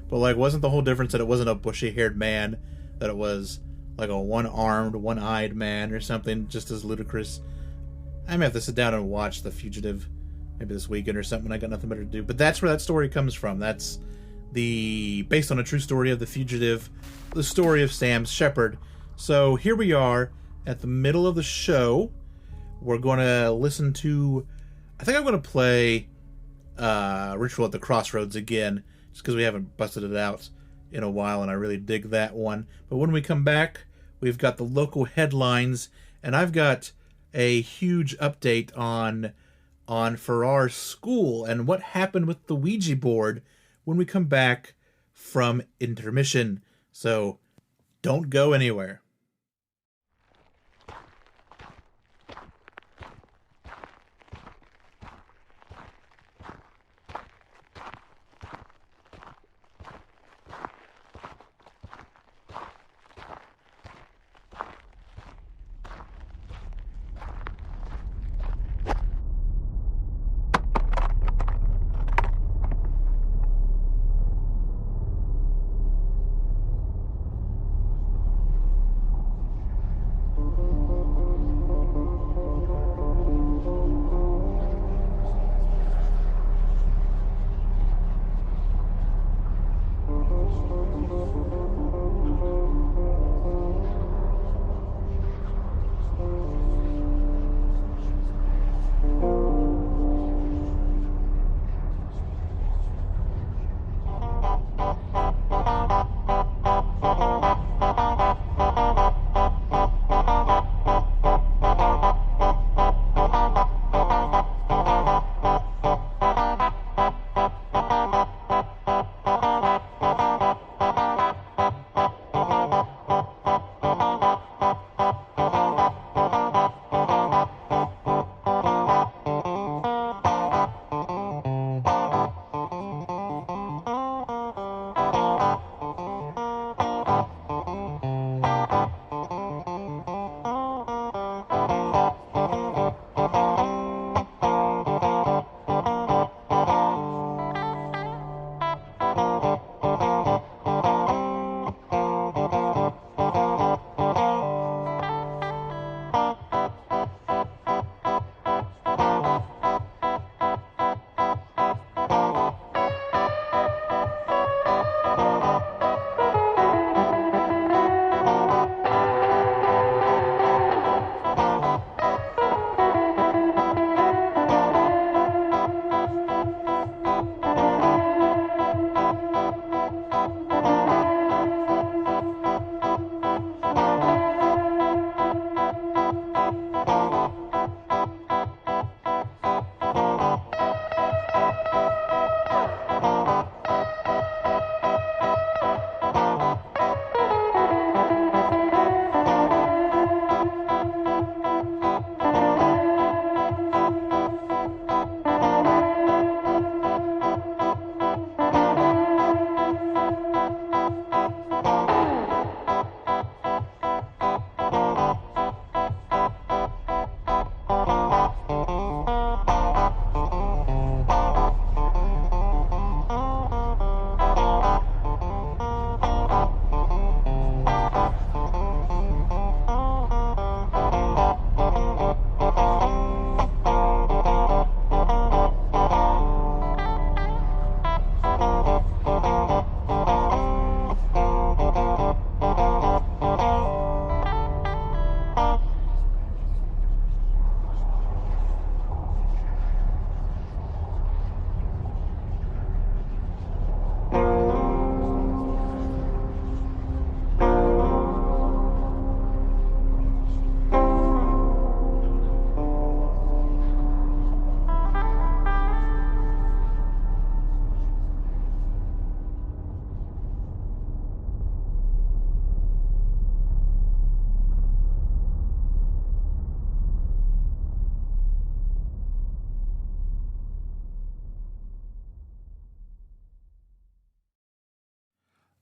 But, like, wasn't the whole difference that it wasn't a bushy-haired man, that it was, like, a one-armed, one-eyed man or something, just as ludicrous? I may have to sit down and watch The Fugitive maybe this weekend or something. I got nothing better to do. But that's where that story comes from. That's based on a true story of The Fugitive, the story of Sam Sheppard. So here we are at the middle of the show. We're going to listen to, I think I'm going to play Ritual at the Crossroads again, just because we haven't busted it out in a while, and I really dig that one. But when we come back, we've got the local headlines, and I've got a huge update on Farrar's school and what happened with the Ouija board when we come back from intermission. So don't go anywhere.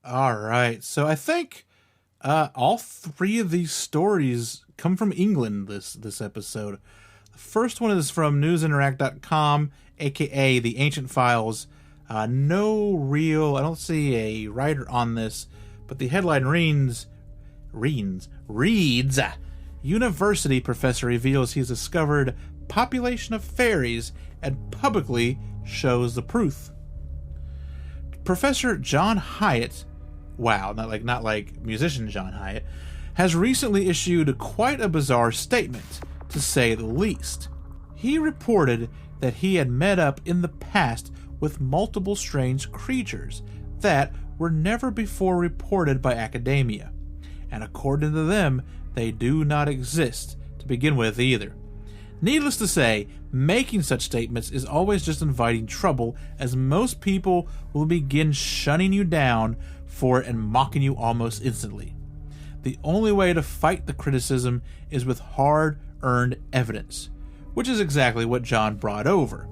All right. So I think all three of these stories come from England this episode. The first one is from newsinteract.com, aka The Ancient Files. I don't see a writer on this, but the headline reads, University professor reveals he's discovered population of fairies and publicly shows the proof. Professor John Hyatt, not like musician John Hyatt, has recently issued quite a bizarre statement, to say the least. He reported that he had met up in the past with multiple strange creatures that were never before reported by academia, and according to them, they do not exist to begin with either. Needless to say, making such statements is always just inviting trouble, as most people will begin shunning you down for it and mocking you almost instantly. The only way to fight the criticism is with hard-earned evidence, which is exactly what John brought over.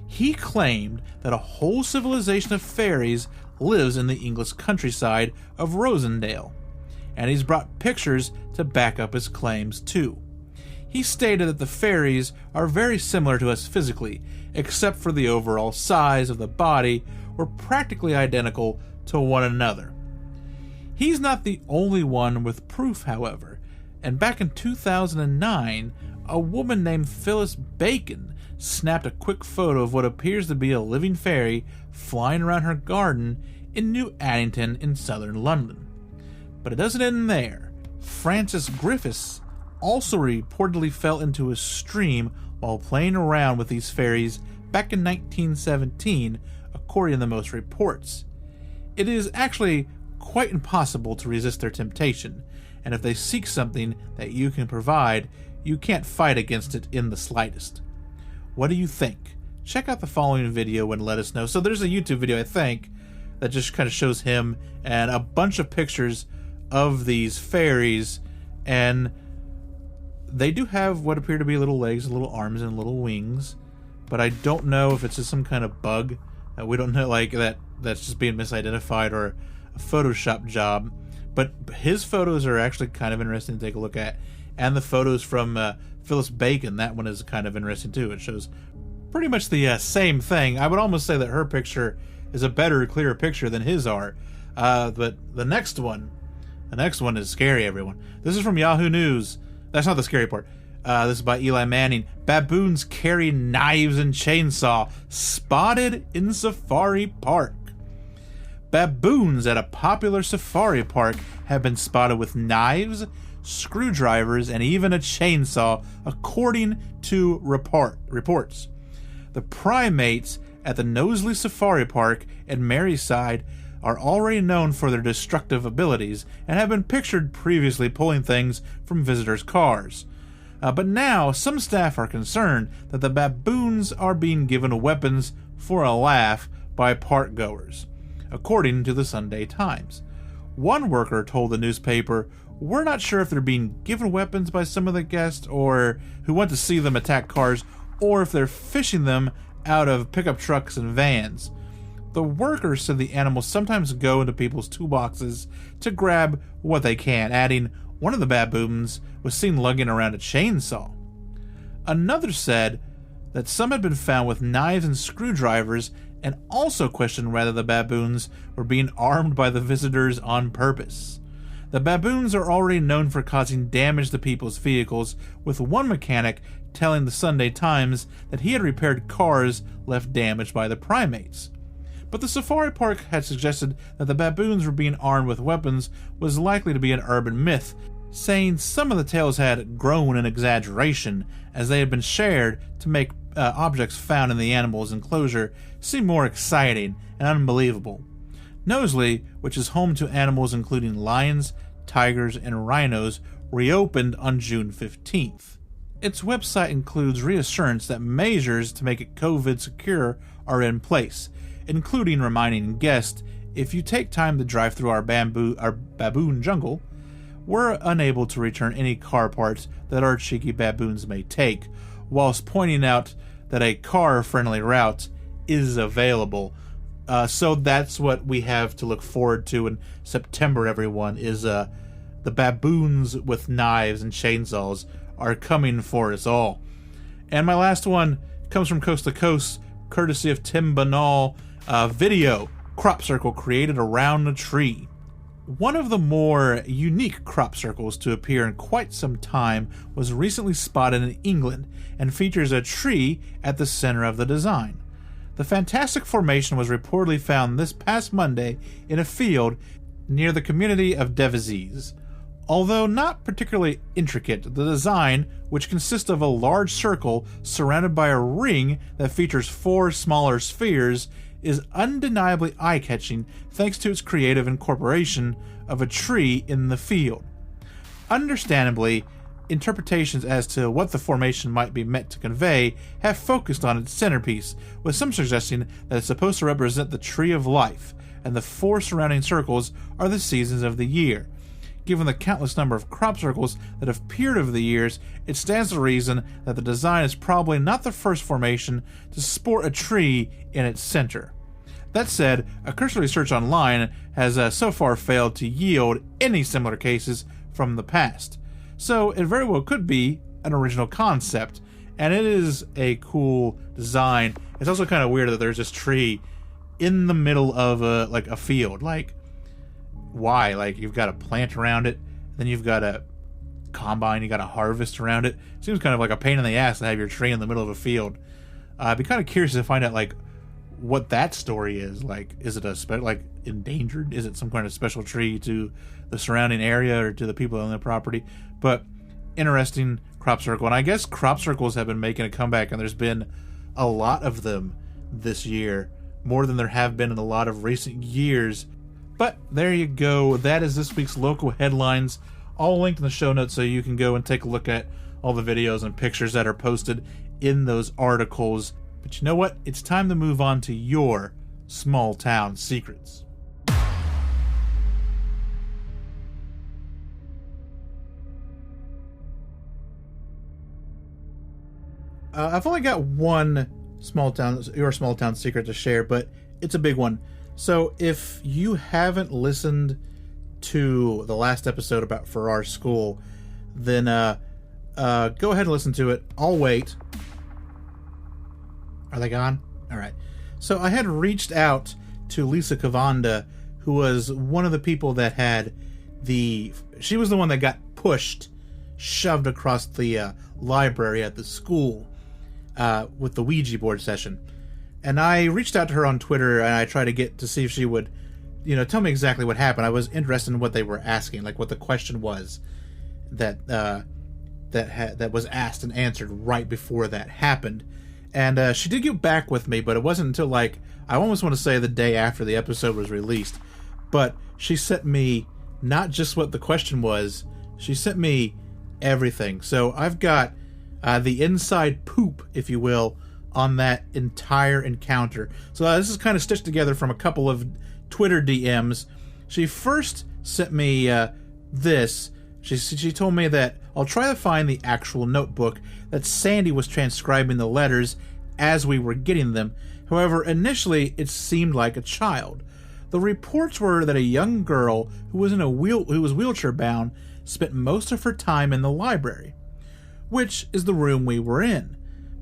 He claimed that a whole civilization of fairies lives in the English countryside of Rosendale, and he's brought pictures to back up his claims too. He stated that the fairies are very similar to us physically, except for the overall size of the body, were practically identical to one another. He's not the only one with proof, however, and back in 2009, a woman named Phyllis Bacon snapped a quick photo of what appears to be a living fairy flying around her garden in New Addington in southern London. But it doesn't end there. Francis Griffiths also reportedly fell into a stream while playing around with these fairies back in 1917, according to the most reports. It is actually quite impossible to resist their temptation, and if they seek something that you can provide, you can't fight against it in the slightest. What do you think? Check out the following video and let us know. So there's a YouTube video, I think, that just kind of shows him and a bunch of pictures of these fairies, and they do have what appear to be little legs, little arms, and little wings, but I don't know if it's just some kind of bug. We don't know, like, that's just being misidentified or a Photoshop job. But his photos are actually kind of interesting to take a look at, and the photos from Phyllis Bacon, that one is kind of interesting too. It shows pretty much the same thing. I would almost say that her picture is a better, clearer picture than his are. But the next one is scary, everyone. This is from Yahoo News. That's not the scary part. This is by Eli Manning. Baboons carry knives and chainsaw spotted in safari park. Baboons at a popular safari park have been spotted with knives, screwdrivers, and even a chainsaw, according to reports. The primates at the Knowsley Safari Park at Maryside are already known for their destructive abilities and have been pictured previously pulling things from visitors' cars. But now, some staff are concerned that the baboons are being given weapons for a laugh by park goers, according to the Sunday Times. One worker told the newspaper, "We're not sure if they're being given weapons by some of the guests or who want to see them attack cars, or if they're fishing them out of pickup trucks and vans." The workers said the animals sometimes go into people's toolboxes to grab what they can, adding, one of the baboons was seen lugging around a chainsaw. Another said that some had been found with knives and screwdrivers, and also questioned whether the baboons were being armed by the visitors on purpose. The baboons are already known for causing damage to people's vehicles, with one mechanic telling the Sunday Times that he had repaired cars left damaged by the primates. But the safari park had suggested that the baboons were being armed with weapons was likely to be an urban myth, saying some of the tales had grown in exaggeration as they had been shared to make objects found in the animal's enclosure seem more exciting and unbelievable. Knowsley, which is home to animals including lions, tigers, and rhinos, reopened on June 15th. Its website includes reassurance that measures to make it COVID secure are in place, including reminding guests, if you take time to drive through our baboon jungle, we're unable to return any car parts that our cheeky baboons may take, whilst pointing out that a car-friendly route is available. So that's what we have to look forward to in September, everyone, is the baboons with knives and chainsaws are coming for us all. And my last one comes from Coast to Coast, courtesy of Tim Banal. Video, crop circle created around a tree. One of the more unique crop circles to appear in quite some time was recently spotted in England and features a tree at the center of the design. The fantastic formation was reportedly found this past Monday in a field near the community of Devizes. Although not particularly intricate, the design, which consists of a large circle surrounded by a ring that features 4 smaller spheres, is undeniably eye-catching thanks to its creative incorporation of a tree in the field. Understandably, interpretations as to what the formation might be meant to convey have focused on its centerpiece, with some suggesting that it's supposed to represent the tree of life, and the 4 surrounding circles are the seasons of the year. Given the countless number of crop circles that have appeared over the years, it stands to reason that the design is probably not the first formation to sport a tree in its center. That said, a cursory search online has so far failed to yield any similar cases from the past. So it very well could be an original concept, and it is a cool design. It's also kind of weird that there's this tree in the middle of a field. Like, why? Like, you've got a plant around it, then you've got a combine, you got a harvest around it. Seems kind of like a pain in the ass to have your tree in the middle of a field. I'd be kind of curious to find out, like, what that story is. Like, is it endangered? Is it some kind of special tree to the surrounding area or to the people on the property? But interesting crop circle. And I guess crop circles have been making a comeback, and there's been a lot of them this year, more than there have been in a lot of recent years. But there you go. That is this week's local headlines, all linked in the show notes so you can go and take a look at all the videos and pictures that are posted in those articles. But you know what? It's time to move on to your small town secrets. I've only got one your small town secret to share, but it's a big one. So if you haven't listened to the last episode about Farrar School, then go ahead and listen to it. I'll wait. Are they gone? All right. So I had reached out to Lisa Kavanda, who was one of the people that had she was the one that got shoved across the library at the school with the Ouija board session. And I reached out to her on Twitter, and I tried to get to see if she would, tell me exactly what happened. I was interested in what they were asking, like what the question was that was asked and answered right before that happened. And she did get back with me, but it wasn't until I almost want to say the day after the episode was released. But she sent me not just what the question was, she sent me everything. So I've got the inside poop, if you will, on that entire encounter. So this is kind of stitched together from a couple of Twitter DMs. She first sent me this. She told me that I'll try to find the actual notebook that Sandy was transcribing the letters as we were getting them. However, initially it seemed like a child. The reports were that a young girl who was wheelchair bound spent most of her time in the library, which is the room we were in.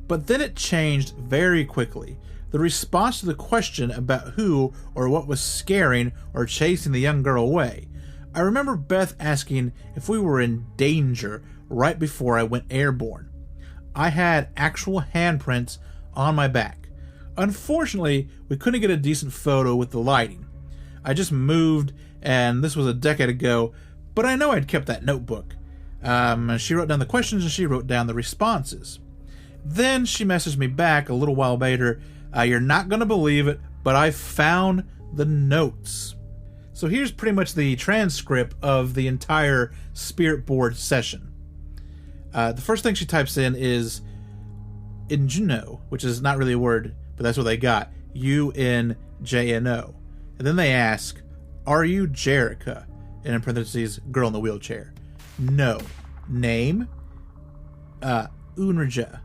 But then it changed very quickly. The response to the question about who or what was scaring or chasing the young girl away. I remember Beth asking if we were in danger right before I went airborne. I had actual handprints on my back. Unfortunately, we couldn't get a decent photo with the lighting. I just moved, and this was a decade ago, but I know I'd kept that notebook. She wrote down the questions, and she wrote down the responses. Then she messaged me back a little while later, you're not going to believe it, but I found the notes. So here's pretty much the transcript of the entire spirit board session. The first thing she types in is Injuno, which is not really a word, but that's what they got. UNJNO. And then they ask, are you Jerica? And in parentheses, girl in the wheelchair. No. Name? Unraja.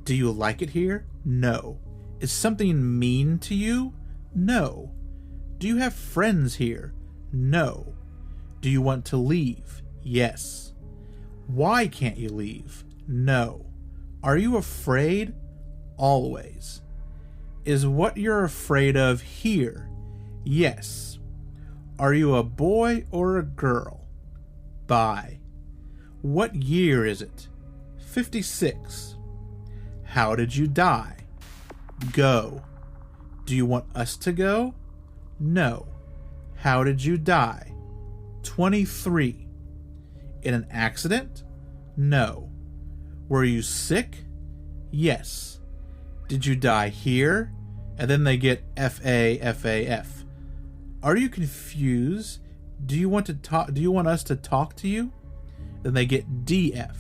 Do you like it here? No. Is something mean to you? No. Do you have friends here? No. Do you want to leave? Yes. Why can't you leave? No. Are you afraid? Always. Is what you're afraid of here? Yes. Are you a boy or a girl? Bi. What year is it? 56. How did you die? Go. Do you want us to go? No. How did you die? 23. In an accident? No. Were you sick? Yes. Did you die here? And then they get FAFAF. Are you confused? Do you want us to talk to you? Then they get DF.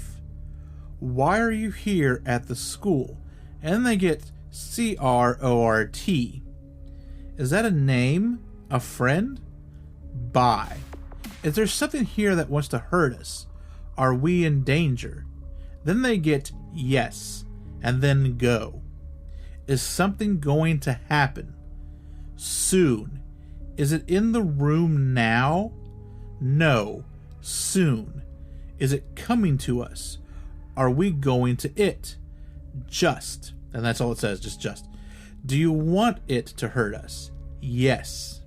Why are you here at the school? And then they get CRORT. Is that a name? A friend? Bye. Is there something here that wants to hurt us? Are we in danger? Then they get yes, and then go. Is something going to happen? Soon. Is it in the room now? No. Soon. Is it coming to us? Are we going to it? Just. And that's all it says, just. Do you want it to hurt us? Yes.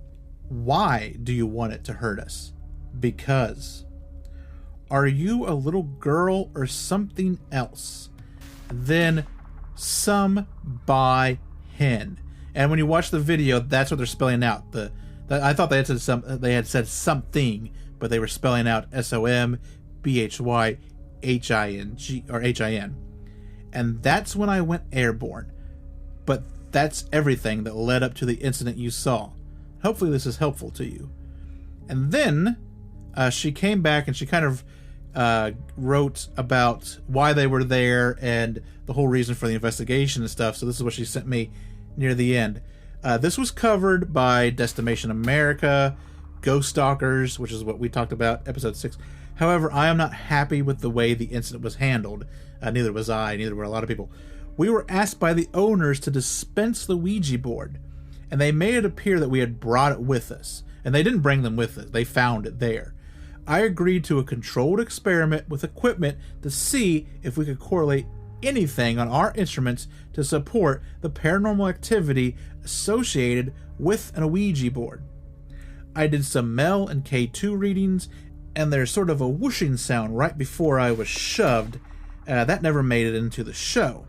Why do you want it to hurt us? Because. Are you a little girl or something else? Then some by hen. And when you watch the video, that's what they're spelling out. I thought they had said something, but they were spelling out SOMBHYHING or HIN. And that's when I went airborne. But that's everything that led up to the incident you saw. Hopefully this is helpful to you. And then she came back and she kind of wrote about why they were there and the whole reason for the investigation and stuff. So this is what she sent me near the end. This was covered by Destination America, Ghost Stalkers, which is what we talked about, episode 6. However, I am not happy with the way the incident was handled. Neither was I, neither were a lot of people. We were asked by the owners to dispense the Ouija board, and they made it appear that we had brought it with us. And they didn't bring them with us, they found it there. I agreed to a controlled experiment with equipment to see if we could correlate anything on our instruments to support the paranormal activity associated with an Ouija board. I did some MEL and K2 readings, and there's sort of a whooshing sound right before I was shoved. That never made it into the show.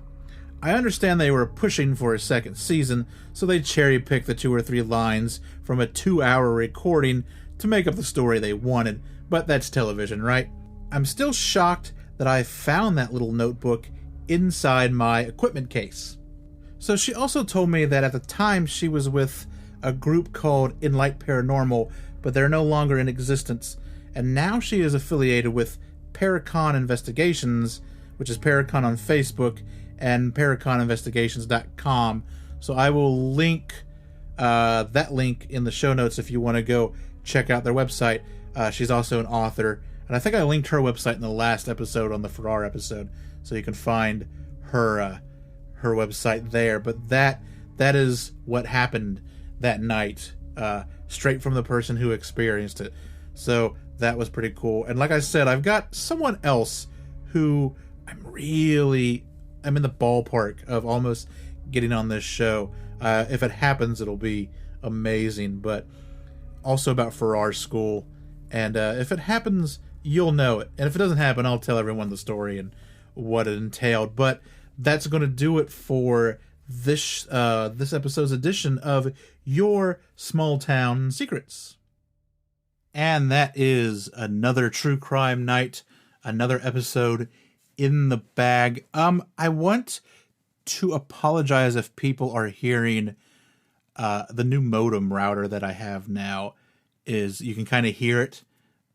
I understand they were pushing for a second season, so they cherry-picked the 2 or 3 lines from a 2-hour recording to make up the story they wanted, but that's television, right? I'm still shocked that I found that little notebook inside my equipment case. So she also told me that at the time she was with a group called Enlight Paranormal, but they're no longer in existence, and now she is affiliated with Paracon Investigations, which is Paracon on Facebook, and ParaconInvestigations.com. So I will link that link in the show notes if you want to go check out their website. She's also an author, and I think I linked her website in the last episode on the Farrar episode, so you can find her website there. But that is what happened that night, straight from the person who experienced it. So that was pretty cool. And like I said, I've got someone else who I'm in the ballpark of almost getting on this show. If it happens, it'll be amazing. But also about Farrar School. And if it happens, you'll know it. And if it doesn't happen, I'll tell everyone the story and what it entailed. But that's going to do it for this episode's edition of Your Small Town Secrets. And that is another true crime night, another episode in the bag. I want to apologize if people are hearing the new modem router that I have now. Is you can kind of hear it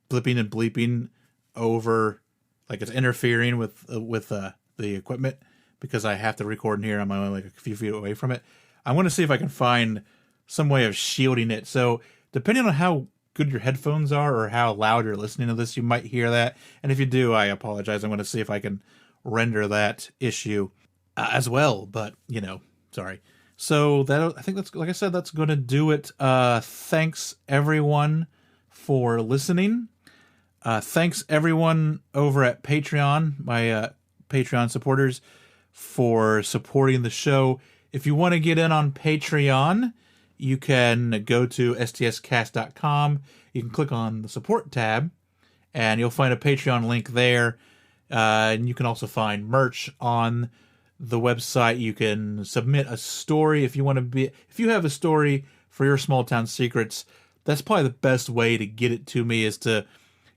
blipping and bleeping over, like it's interfering with the equipment, because I have to record in here. I'm only like a few feet away from it. I want to see if I can find some way of shielding it. So depending on how good your headphones are or how loud you're listening to this, you might hear that. And if you do, I apologize. I'm going to see if I can render that issue as well. But, sorry. So I think that's, like I said, that's going to do it. Thanks everyone for listening. Thanks everyone over at Patreon, my Patreon supporters, for supporting the show. If you want to get in on Patreon, you can go to stscast.com. You can click on the support tab, and you'll find a Patreon link there. And you can also find merch on the website. You can submit a story if you have a story for your small town secrets. That's probably the best way to get it to me, is to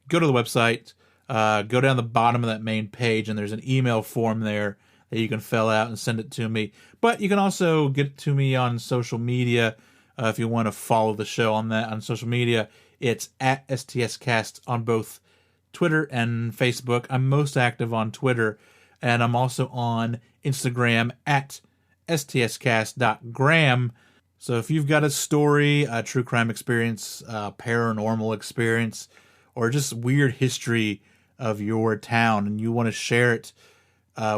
go to the website, go down the bottom of that main page, and there's an email form there that you can fill out and send it to me. But you can also get it to me on social media. If you want to follow the show on social media, it's at STScast on both Twitter and Facebook. I'm most active on Twitter, and I'm also on Instagram at stscast.gram. So if you've got a story, a true crime experience, a paranormal experience, or just weird history of your town, and you want to share it,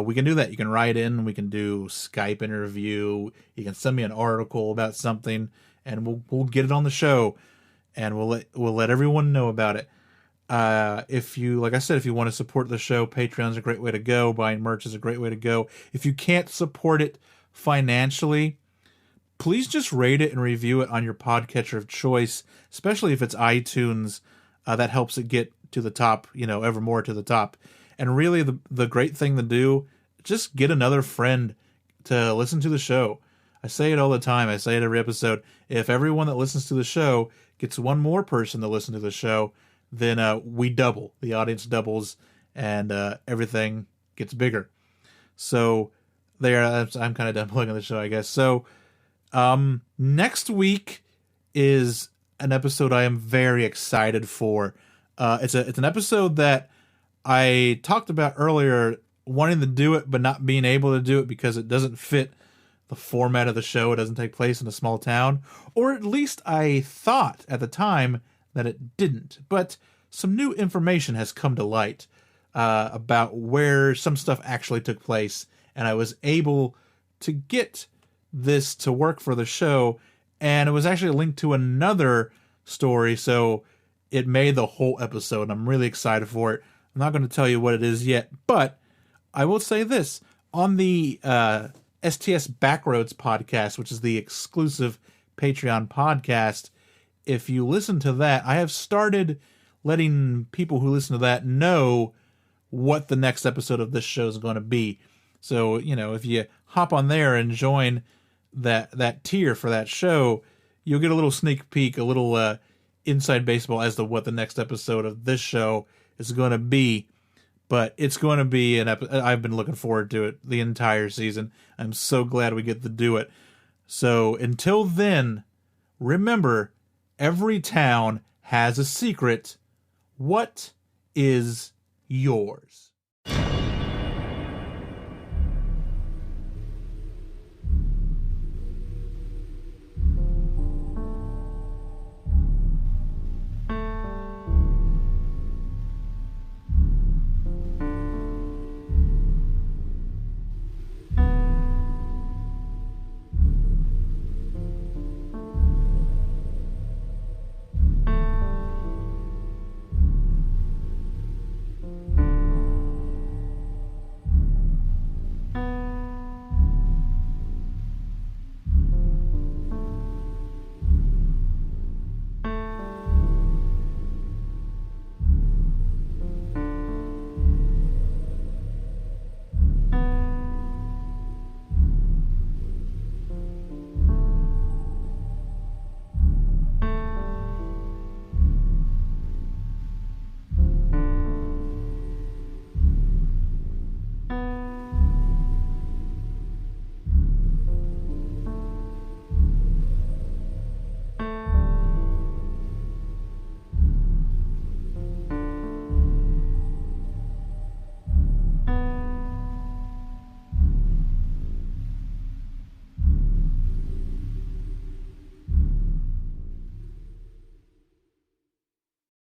we can do that. You can write in, we can do Skype interview, you can send me an article about something, and we'll get it on the show, and we'll let everyone know about it. Like I said, if you want to support the show, Patreon's a great way to go. Buying merch is a great way to go. If you can't support it financially, please just rate it and review it on your podcatcher of choice, especially if it's iTunes. That helps it get to the top, ever more to the top. And really, the great thing to do, just get another friend to listen to the show. I say it all the time. I say it every episode. If everyone that listens to the show gets one more person to listen to the show, then we double. The audience doubles, and everything gets bigger. So I'm kind of done plugging the show, I guess. So next week is an episode I am very excited for. It's an episode that I talked about earlier, wanting to do it but not being able to do it because it doesn't fit the format of the show. It doesn't take place in a small town, or at least I thought at the time that it didn't. But some new information has come to light about where some stuff actually took place, and I was able to get this to work for the show, and it was actually linked to another story, so it made the whole episode. I'm really excited for it. I'm not going to tell you what it is yet, but I will say this. On the STS Backroads podcast, which is the exclusive Patreon podcast, if you listen to that, I have started letting people who listen to that know what the next episode of this show is going to be. So, if you hop on there and join that tier for that show, you'll get a little sneak peek, a little inside baseball as to what the next episode of this show is going to be. But it's going to be I've been looking forward to it the entire season. I'm so glad we get to do it. So until then, remember, every town has a secret. What is yours?